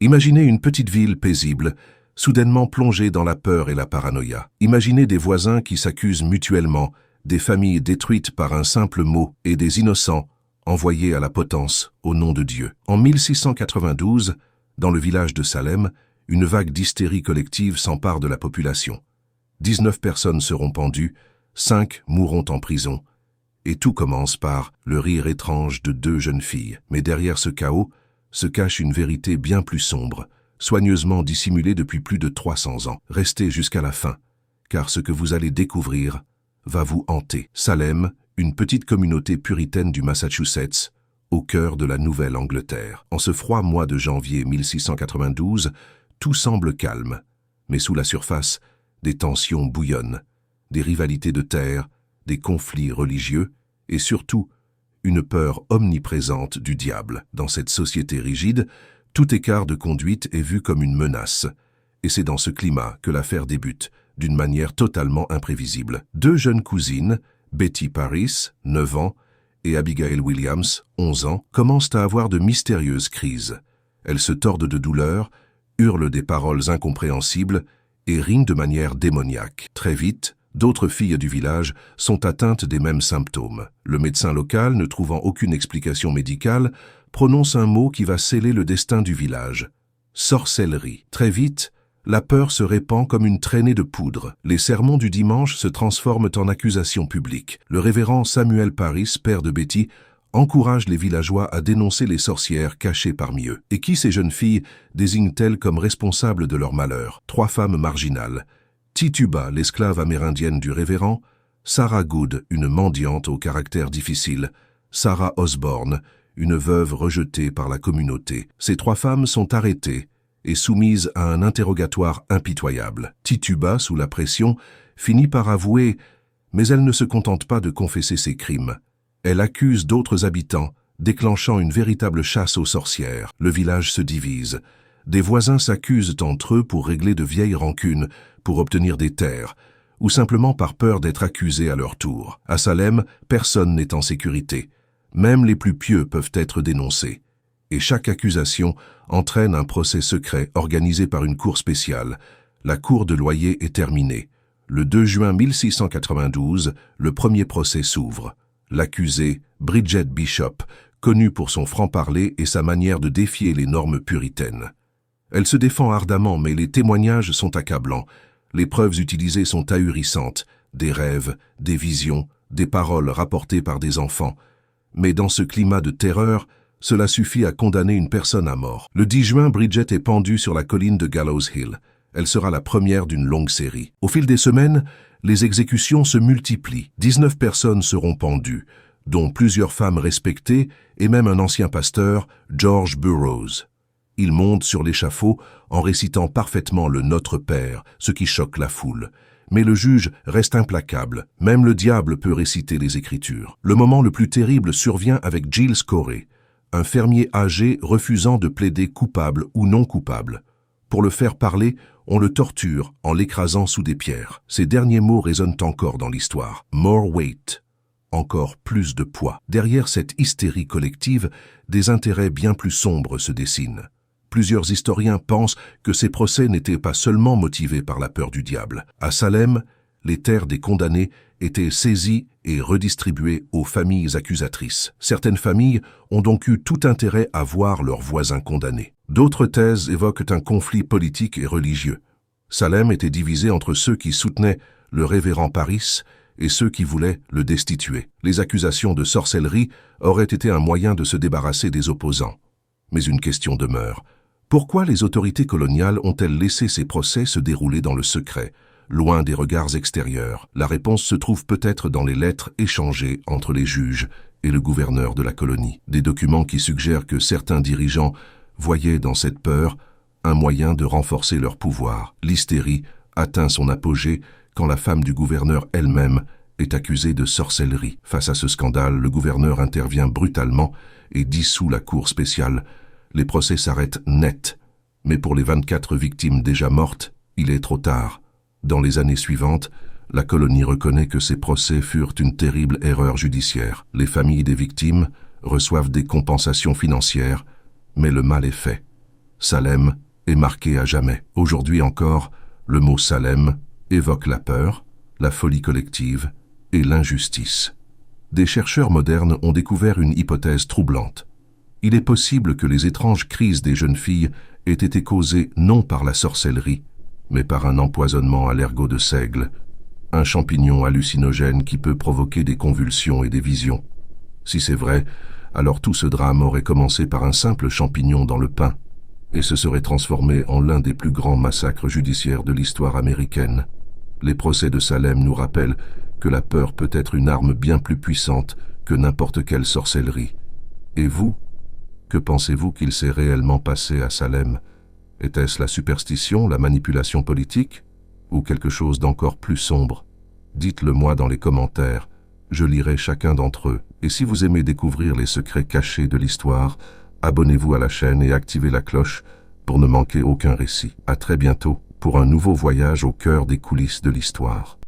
Imaginez une petite ville paisible, soudainement plongée dans la peur et la paranoïa. Imaginez des voisins qui s'accusent mutuellement, des familles détruites par un simple mot et des innocents envoyés à la potence au nom de Dieu. En 1692, dans le village de Salem, une vague d'hystérie collective s'empare de la population. 19 personnes seront pendues, 5 mourront en prison. Et tout commence par le rire étrange de 2 jeunes filles. Mais derrière ce chaos se cache une vérité bien plus sombre, soigneusement dissimulée depuis plus de 300 ans. Restez jusqu'à la fin, car ce que vous allez découvrir va vous hanter. Salem, une petite communauté puritaine du Massachusetts, au cœur de la Nouvelle-Angleterre. En ce froid mois de janvier 1692, tout semble calme, mais sous la surface, des tensions bouillonnent, des rivalités de terre, des conflits religieux et surtout une peur omniprésente du diable. Dans cette société rigide, tout écart de conduite est vu comme une menace. Et c'est dans ce climat que l'affaire débute, d'une manière totalement imprévisible. 2 jeunes cousines, Betty Paris, 9 ans, et Abigail Williams, 11 ans, commencent à avoir de mystérieuses crises. Elles se tordent de douleur, hurlent des paroles incompréhensibles et rient de manière démoniaque. Très vite, d'autres filles du village sont atteintes des mêmes symptômes. Le médecin local, ne trouvant aucune explication médicale, prononce un mot qui va sceller le destin du village. Sorcellerie. Très vite, la peur se répand comme une traînée de poudre. Les sermons du dimanche se transforment en accusations publiques. Le révérend Samuel Paris, père de Betty, encourage les villageois à dénoncer les sorcières cachées parmi eux. Et qui ces jeunes filles désignent-elles comme responsables de leur malheur? 3 femmes marginales. Tituba, l'esclave amérindienne du révérend, Sarah Good, une mendiante au caractère difficile, Sarah Osborne, une veuve rejetée par la communauté. Ces 3 femmes sont arrêtées et soumises à un interrogatoire impitoyable. Tituba, sous la pression, finit par avouer, mais elle ne se contente pas de confesser ses crimes. Elle accuse d'autres habitants, déclenchant une véritable chasse aux sorcières. Le village se divise. Des voisins s'accusent entre eux pour régler de vieilles rancunes, pour obtenir des terres, ou simplement par peur d'être accusés à leur tour. À Salem, personne n'est en sécurité. Même les plus pieux peuvent être dénoncés. Et chaque accusation entraîne un procès secret organisé par une cour spéciale. La cour de loyer est terminée. Le 2 juin 1692, le premier procès s'ouvre. L'accusée, Bridget Bishop, connue pour son franc-parler et sa manière de défier les normes puritaines. Elle se défend ardemment, mais les témoignages sont accablants. Les preuves utilisées sont ahurissantes. Des rêves, des visions, des paroles rapportées par des enfants. Mais dans ce climat de terreur, cela suffit à condamner une personne à mort. Le 10 juin, Bridget est pendue sur la colline de Gallows Hill. Elle sera la première d'une longue série. Au fil des semaines, les exécutions se multiplient. 19 personnes seront pendues, dont plusieurs femmes respectées et même un ancien pasteur, George Burroughs. Il monte sur l'échafaud en récitant parfaitement le Notre Père, ce qui choque la foule. Mais le juge reste implacable. Même le diable peut réciter les Écritures. Le moment le plus terrible survient avec Giles Corey, un fermier âgé refusant de plaider coupable ou non coupable. Pour le faire parler, on le torture en l'écrasant sous des pierres. Ces derniers mots résonnent encore dans l'histoire. More weight. Encore plus de poids. Derrière cette hystérie collective, des intérêts bien plus sombres se dessinent. Plusieurs historiens pensent que ces procès n'étaient pas seulement motivés par la peur du diable. À Salem, les terres des condamnés étaient saisies et redistribuées aux familles accusatrices. Certaines familles ont donc eu tout intérêt à voir leurs voisins condamnés. D'autres thèses évoquent un conflit politique et religieux. Salem était divisé entre ceux qui soutenaient le révérend Paris et ceux qui voulaient le destituer. Les accusations de sorcellerie auraient été un moyen de se débarrasser des opposants. Mais une question demeure. Pourquoi les autorités coloniales ont-elles laissé ces procès se dérouler dans le secret, loin des regards extérieurs? La réponse se trouve peut-être dans les lettres échangées entre les juges et le gouverneur de la colonie. Des documents qui suggèrent que certains dirigeants voyaient dans cette peur un moyen de renforcer leur pouvoir. L'hystérie atteint son apogée quand la femme du gouverneur elle-même est accusée de sorcellerie. Face à ce scandale, le gouverneur intervient brutalement et dissout la cour spéciale. Les procès s'arrêtent net, mais pour les 24 victimes déjà mortes, il est trop tard. Dans les années suivantes, la colonie reconnaît que ces procès furent une terrible erreur judiciaire. Les familles des victimes reçoivent des compensations financières, mais le mal est fait. Salem est marqué à jamais. Aujourd'hui encore, le mot Salem évoque la peur, la folie collective et l'injustice. Des chercheurs modernes ont découvert une hypothèse troublante. Il est possible que les étranges crises des jeunes filles aient été causées non par la sorcellerie, mais par un empoisonnement à l'ergot de seigle, un champignon hallucinogène qui peut provoquer des convulsions et des visions. Si c'est vrai, alors tout ce drame aurait commencé par un simple champignon dans le pain et se serait transformé en l'un des plus grands massacres judiciaires de l'histoire américaine. Les procès de Salem nous rappellent que la peur peut être une arme bien plus puissante que n'importe quelle sorcellerie. Et vous, que pensez-vous qu'il s'est réellement passé à Salem? Était-ce la superstition, la manipulation politique, ou quelque chose d'encore plus sombre? Dites-le moi dans les commentaires, je lirai chacun d'entre eux. Et si vous aimez découvrir les secrets cachés de l'histoire, abonnez-vous à la chaîne et activez la cloche pour ne manquer aucun récit. À très bientôt pour un nouveau voyage au cœur des coulisses de l'histoire.